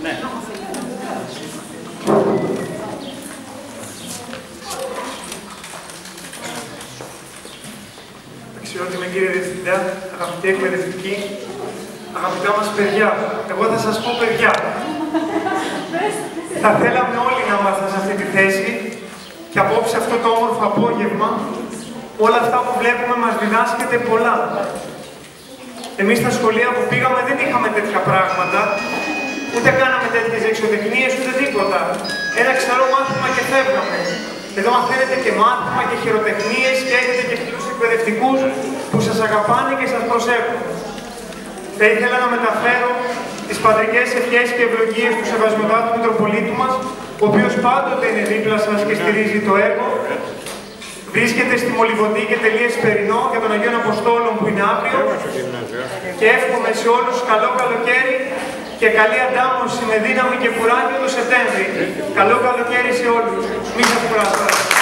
Ναι. Αξιότιμε κύριε Διευθυντά, αγαπητοί εκπαιδευτικοί, αγαπητά μας παιδιά, εγώ θα σας πω παιδιά. Θα θέλαμε όλοι να ήμασταν σε αυτή τη θέση και απόψε αυτό το όμορφο απόγευμα, όλα αυτά που βλέπουμε μας διδάσκεται πολλά. Εμείς στα σχολεία που πήγαμε δεν είχαμε τέτοια πράγματα, ούτε κάναμε τέτοιες εξωτεχνίες, ούτε τίποτα. Ένα ξερό μάθημα και φεύγαμε. Εδώ μαθαίνετε και μάθημα και χειροτεχνίες και έχετε και φίλους εκπαιδευτικούς που σας αγαπάνε και σας προσέχουν. Θα ήθελα να μεταφέρω τις πατρικές ευχές και ευλογίες του Σεβασμιωτάτου Μητροπολίτου μας, ο οποίος πάντοτε είναι δίπλα σας και στηρίζει το έργο. Βρίσκεται στη Μολυβωτή και τελεία Σπερινό για τον Αγίων Αποστόλων που είναι αύριο. Και εύχομαι σε όλους καλό καλοκαίρι και καλή αντάμωση με δύναμη και κουράγιο το Σεπτέμβρη. Καλό καλοκαίρι σε όλους. Μη σας κουράσετε.